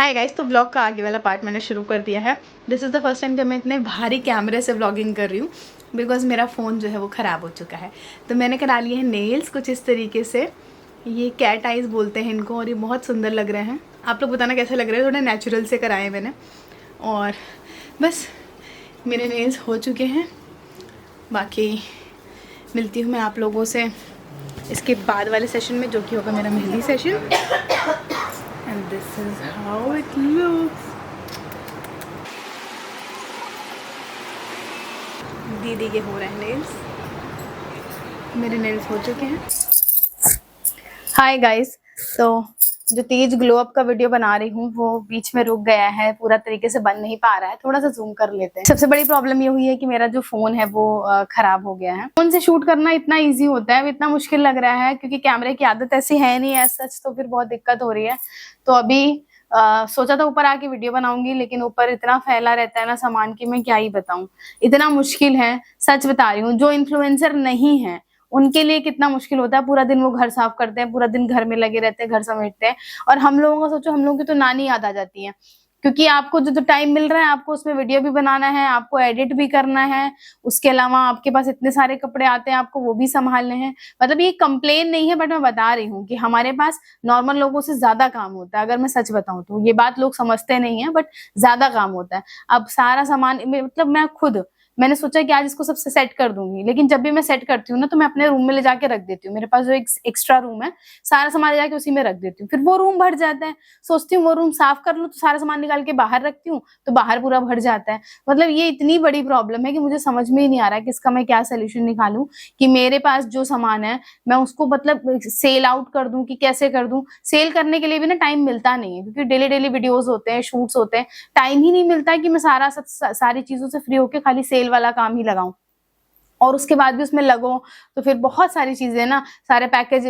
Hi guys, तो blog का आगे वाला पार्ट मैंने शुरू कर दिया है। This is the first time जब मैं इतने भारी कैमरे से व्लॉगिंग कर रही हूँ, बिकॉज मेरा फ़ोन जो है वो ख़राब हो चुका है। तो मैंने करा लिए हैं नेल्स कुछ इस तरीके से। ये कैट आइज़ बोलते हैं इनको, और ये बहुत सुंदर लग रहे हैं। आप लोग बताना कैसे लग रहे हैं। थोड़े नेचुरल से कराए मैंने, और बस मेरे नेल्स हो चुके हैं। बाकी मिलती हूँ मैं आप लोगों से इसके बाद वाले सेशन में, जो कि होगा मेरा mehndi session. And this is how it looks. दीदी के हो रहे हैं नेल्स, मेरे नेल्स हो चुके हैं। हाय गाइस, तो जो तेज ग्लो अप का वीडियो बना रही हूँ वो बीच में रुक गया है, पूरा तरीके से बन नहीं पा रहा है। थोड़ा सा जूम कर लेते हैं। सबसे बड़ी प्रॉब्लम ये हुई है कि मेरा जो फोन है वो खराब हो गया है। फोन से शूट करना इतना इजी होता है, अब इतना मुश्किल लग रहा है क्योंकि कैमरे की आदत ऐसी है नहीं है सच, तो फिर बहुत दिक्कत हो रही है। तो अभी सोचा था ऊपर आके वीडियो बनाऊंगी, लेकिन ऊपर इतना फैला रहता है ना सामान की, मैं क्या ही बताऊं। इतना मुश्किल है, सच बता रही हूँ। जो इन्फ्लुएंसर नहीं है उनके लिए कितना मुश्किल होता है। पूरा दिन वो घर साफ करते हैं, पूरा दिन घर में लगे रहते हैं, घर समेटते हैं। और हम लोगों का सोचो, हम लोगों की तो नानी याद आ जाती है, क्योंकि आपको जो टाइम मिल रहा है, आपको उसमें वीडियो भी बनाना है, आपको एडिट भी करना है। उसके अलावा आपके पास इतने सारे कपड़े आते हैं, आपको वो भी संभालने हैं। मतलब ये कंप्लेन नहीं है, बट मैं बता रही हूँ कि हमारे पास नॉर्मल लोगों से ज्यादा काम होता है। अगर मैं सच बताऊं तो ये बात लोग समझते नहीं है, बट ज्यादा काम होता है। अब सारा सामान मतलब मैंने सोचा कि आज इसको सबसे सेट कर दूंगी, लेकिन जब भी मैं सेट करती हूँ ना, तो मैं अपने रूम में ले जाके रख देती हूँ। मेरे पास जो एक एक्स्ट्रा रूम है, सारा सामान ले जाके उसी में रख देती हूँ। फिर वो रूम भर जाता है। सोचती हूँ वो रूम साफ कर लूँ, तो सारा सामान निकाल के बाहर रखती हूँ, तो बाहर पूरा भर जाता है। मतलब ये इतनी बड़ी प्रॉब्लम है कि मुझे समझ में ही नहीं आ रहा है कि इसका मैं क्या सोल्यूशन निकालूं, कि मेरे पास जो सामान है मैं उसको मतलब सेल आउट कर दूं कि कैसे कर दूं। सेल करने के लिए भी ना टाइम मिलता नहीं है, क्योंकि डेली डेली वीडियोस होते हैं, शूट्स होते हैं। टाइम ही नहीं मिलता है कि मैं सारी चीजों से फ्री होके खाली सेल वाला काम ही लगाऊं, और उसके बाद भी उसमें लगो। तो फिर बहुत सारी चीजें ना, सारे पैकेज,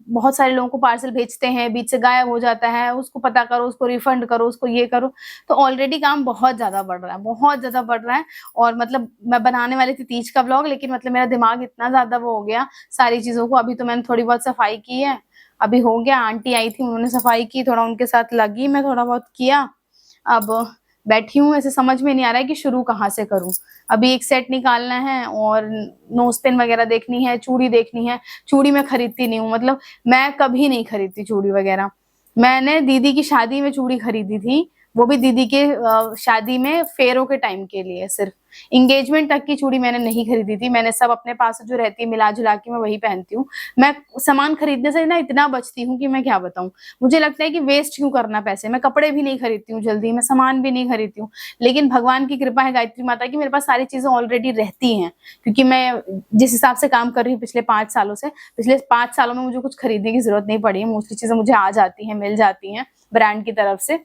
बहुत सारे लोगों को पार्सल भेजते हैं, बीच से गायब हो जाता है, उसको पता करो, उसको रिफंड करो, उसको ये करो। तो ऑलरेडी काम बहुत ज्यादा बढ़ रहा है, बहुत ज्यादा बढ़ रहा है। और मतलब मैं बनाने वाली थी तीज का ब्लॉग, लेकिन मतलब मेरा दिमाग इतना ज्यादा वो हो गया सारी चीजों को। अभी तो मैंने थोड़ी बहुत सफाई की है, अभी हो गया। आंटी आई थी, उन्होंने सफाई की, थोड़ा उनके साथ लगी, मैं थोड़ा बहुत किया। अब बैठी हूँ, ऐसे समझ में नहीं आ रहा है कि शुरू कहाँ से करूं। अभी एक सेट निकालना है, और नोज पेन वगैरह देखनी है, चूड़ी देखनी है। चूड़ी मैं खरीदती नहीं हूँ, मतलब मैं कभी नहीं खरीदती चूड़ी वगैरह। मैंने दीदी की शादी में चूड़ी खरीदी थी, वो भी दीदी के शादी में फेरों के टाइम के लिए सिर्फ। इंगेजमेंट तक की चूड़ी मैंने नहीं खरीदी थी। मैंने सब अपने पास जो रहती है मिला जुला के मैं वही पहनती हूँ। मैं सामान खरीदने से ना इतना बचती हूँ कि मैं क्या बताऊँ। मुझे लगता है कि वेस्ट क्यों करना पैसे। मैं कपड़े भी नहीं खरीदती हूँ जल्दी, मैं सामान भी नहीं खरीदती हूँ। लेकिन भगवान की कृपा है, गायत्री माता की, मेरे पास सारी चीजें ऑलरेडी रहती हैं। क्योंकि मैं जिस हिसाब से काम कर रही हूँ पिछले 5 सालों से, पिछले 5 सालों में मुझे कुछ खरीदने की जरूरत नहीं पड़ी है। मोस्टली चीजें मुझे आ जाती हैं, मिल जाती हैं ब्रांड की तरफ से।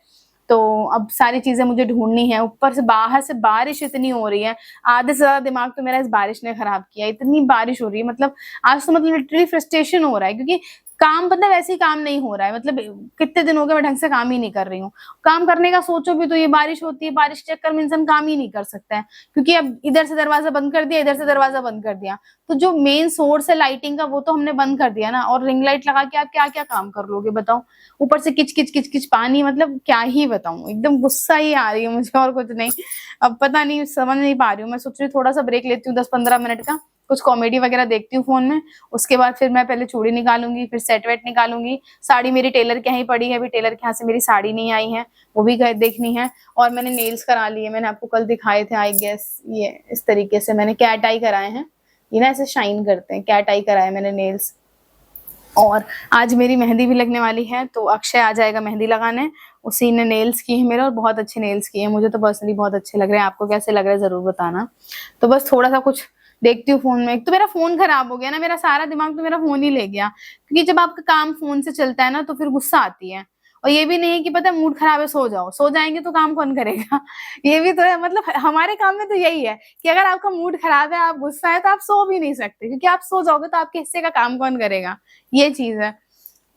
तो अब सारी चीजें मुझे ढूंढनी है। ऊपर से बाहर से बारिश इतनी हो रही है, आधे से ज्यादा दिमाग तो मेरा इस बारिश ने खराब किया। इतनी बारिश हो रही है, मतलब आज तो मतलब लिटरली फ्रस्ट्रेशन हो रहा है, क्योंकि काम पता वैसे ही काम नहीं हो रहा है। मतलब कितने दिन हो गए मैं ढंग से काम ही नहीं कर रही हूँ। काम करने का सोचो भी तो ये बारिश होती है, बारिश के चक्कर में इंसान काम ही नहीं कर सकता है, क्योंकि अब इधर से दरवाजा बंद कर दिया, इधर से दरवाजा बंद कर दिया, तो जो मेन सोर्स है लाइटिंग का वो तो हमने बंद कर दिया ना। और रिंग लाइट लगा के आप क्या क्या काम कर लोगे बताओ। ऊपर से किच किच किच किच पानी, मतलब क्या ही बताऊं, एकदम गुस्सा ही आ रही है मुझे, और कुछ नहीं। अब पता नहीं, समझ नहीं पा रही हूँ। मैं सोच रही हूँ थोड़ा सा ब्रेक लेती हूँ 10-15 मिनट का, कुछ कॉमेडी वगैरह देखती हूँ फोन में। उसके बाद फिर मैं पहले चूड़ी निकालूंगी, फिर सेट वेट निकालूंगी। साड़ी मेरी टेलर के यहाँ ही पड़ी है, अभी टेलर के यहाँ से मेरी साड़ी नहीं आई है, वो भी देखनी है। और मैंने नेल्स करा लिए, मैंने आपको कल दिखाए थे आई गेस। ये इस तरीके से मैंने कैट आई कराए हैं, ये ना ऐसे शाइन करते हैं। कैट आई कराए मैंने नेल्स। और आज मेरी मेहंदी भी लगने वाली है, तो अक्षय आ जाएगा मेहंदी लगाने। उसी ने नेल्स की है मेरे, और बहुत अच्छे नेल्स किए हैं। मुझे तो पर्सनली बहुत अच्छे लग रहे हैं, आपको कैसे लग रहे हैं जरूर बताना। तो बस थोड़ा सा कुछ देखती हूँ फोन में। एक तो मेरा फोन खराब हो गया ना, मेरा सारा दिमाग तो मेरा फोन ही ले गया, क्योंकि जब आपका काम फोन से चलता है ना, तो फिर गुस्सा आती है। और ये भी नहीं है कि पता है मूड खराब है सो जाओ, सो जाएंगे तो काम कौन करेगा। ये भी तो है, मतलब हमारे काम में तो यही है कि अगर आपका मूड खराब है, आप गुस्सा है, तो आप सो भी नहीं सकते, क्योंकि आप सो जाओगे तो आपके हिस्से का काम कौन करेगा। ये चीज है।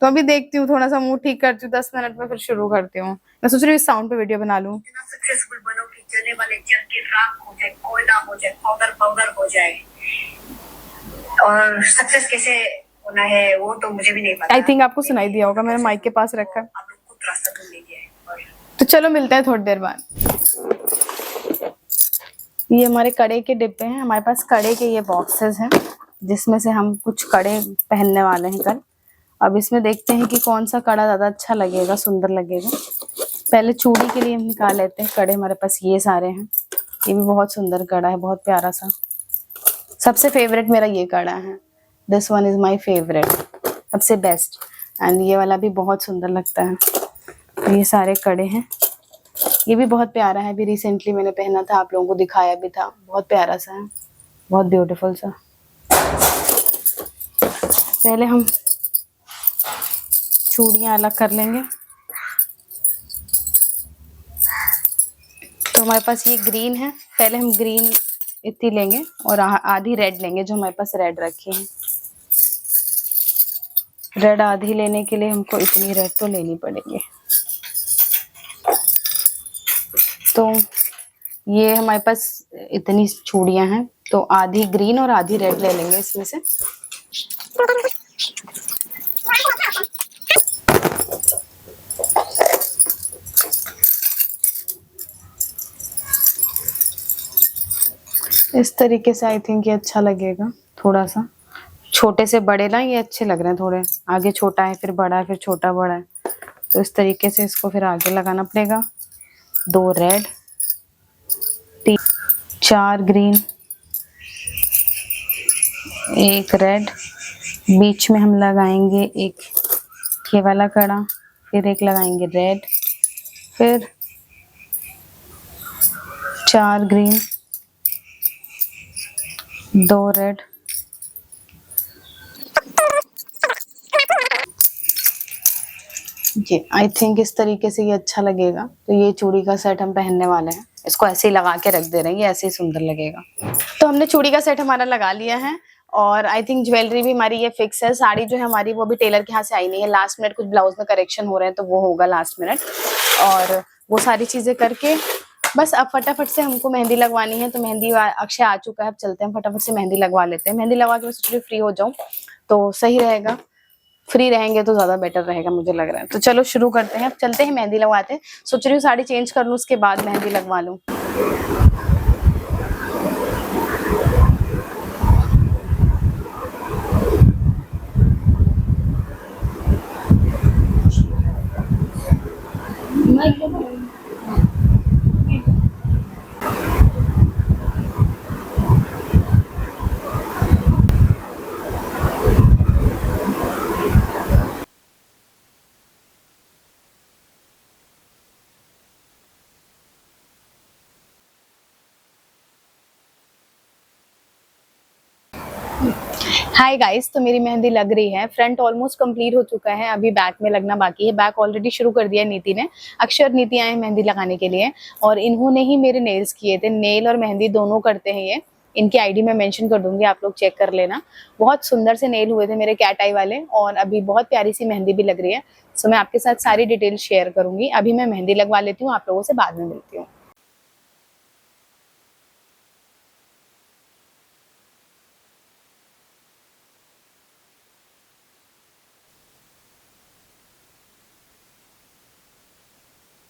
तो अभी देखती हूँ, थोड़ा सा मूड ठीक करती हूँ, 10 मिनट में फिर शुरू करती हूँ। मैं सोच रही हूँ इस साउंड पे वीडियो बना लूँ। सक्सेसफुल बनो कि जलने वाले जल के राख हो जाए, कोयला हो जाए, पाउडर पाउडर हो जाए। और सक्सेस कैसे होना है वो तो मुझे भी नहीं पता। आई थिंक आपको सुनाई दिया होगा, मैंने माइक के पास रखा है। आप लोग खुद रास्ता ढूंढ लीजिए। तो चलो मिलते हैं थोड़ी देर बाद। ये हमारे कड़े के डिब्बे हैं, हमारे पास कड़े के ये बॉक्सेस हैं जिसमें से हम कुछ कड़े पहनने वाले हैं कल। अब इसमें देखते हैं कि कौन सा कड़ा ज्यादा अच्छा लगेगा, सुंदर लगेगा। पहले चूड़ी के लिए हम निकाल लेते हैं कड़े। हमारे पास ये सारे हैं, ये भी बहुत सुंदर कड़ा है, बहुत प्यारा सा। सबसे फेवरेट मेरा ये कड़ा है, this one is my favourite, सबसे बेस्ट। एंड ये वाला भी बहुत सुंदर लगता है। तो ये सारे कड़े हैं, ये भी बहुत प्यारा है, अभी रिसेंटली मैंने पहना था, आप लोगों को दिखाया भी था। बहुत प्यारा सा है, बहुत ब्यूटीफुल सा। पहले हम चूड़ियाँ अलग कर लेंगे। तो हमारे पास ये ग्रीन है, पहले हम ग्रीन इतनी लेंगे और आधी रेड लेंगे, जो हमारे पास रेड रखी है। रेड आधी लेने के लिए हमको इतनी रेड तो लेनी पड़ेगी। तो ये हमारे पास इतनी चूड़ियां हैं, तो आधी ग्रीन और आधी रेड ले लेंगे इसमें से। इस तरीके से आई थिंक ये अच्छा लगेगा। थोड़ा सा छोटे से बड़े ना ये अच्छे लग रहे हैं, थोड़े आगे छोटा है फिर बड़ा है फिर छोटा बड़ा है, तो इस तरीके से इसको फिर आगे लगाना पड़ेगा। 2 रेड, 4 ग्रीन, 1 रेड, बीच में हम लगाएंगे एक ये वाला कड़ा, फिर एक लगाएंगे रेड, फिर 4 ग्रीन, 2 रेड, ये आई थिंक इस तरीके से ये अच्छा लगेगा। तो ये चूड़ी का सेट हम पहनने वाले हैं, इसको ऐसे ही लगा के रख दे रहे हैं, ये ऐसे ही सुंदर लगेगा। तो हमने चूड़ी का सेट हमारा लगा लिया है और आई थिंक ज्वेलरी भी हमारी ये फिक्स है। साड़ी जो है हमारी वो भी टेलर के यहाँ से आई नहीं है, लास्ट मिनट कुछ ब्लाउज में करेक्शन हो रहे हैं तो वो होगा लास्ट मिनट। और वो सारी चीजें करके बस अब फटाफट से हमको मेहंदी लगवानी है। तो मेहंदी अक्षय आ चुका है, अब चलते हैं फटाफट से मेहंदी लगवा लेते हैं। मेहंदी लगवा के मैं सोच रही फ्री हो जाऊं तो सही रहेगा, फ्री रहेंगे तो ज्यादा बेटर रहेगा मुझे लग रहा है। तो चलो शुरू करते हैं, अब चलते हैं मेहंदी लगवाते हैं। सोच रही हूँ साड़ी चेंज कर लूँ, उसके बाद मेहंदी लगवा लूँ। हाय गाइस, तो मेरी मेहंदी लग रही है, फ्रंट ऑलमोस्ट कंप्लीट हो चुका है, अभी बैक में लगना बाकी है। बैक ऑलरेडी शुरू कर दिया नीति ने, अक्षय और नीति आए हैं मेहंदी लगाने के लिए और इन्होंने ही मेरे नेल्स किए थे। नेल और मेहंदी दोनों करते हैं ये, इनकी आईडी मैं मेंशन कर दूंगी, आप लोग चेक कर लेना। बहुत सुंदर से नेल हुए थे मेरे कैट आई वाले और अभी बहुत प्यारी सी मेहंदी भी लग रही है। सो मैं आपके साथ सारी डिटेल शेयर करूंगी। अभी मैं मेहंदी लगवा लेती हूँ, आप लोगों से बाद में मिलती हूँ।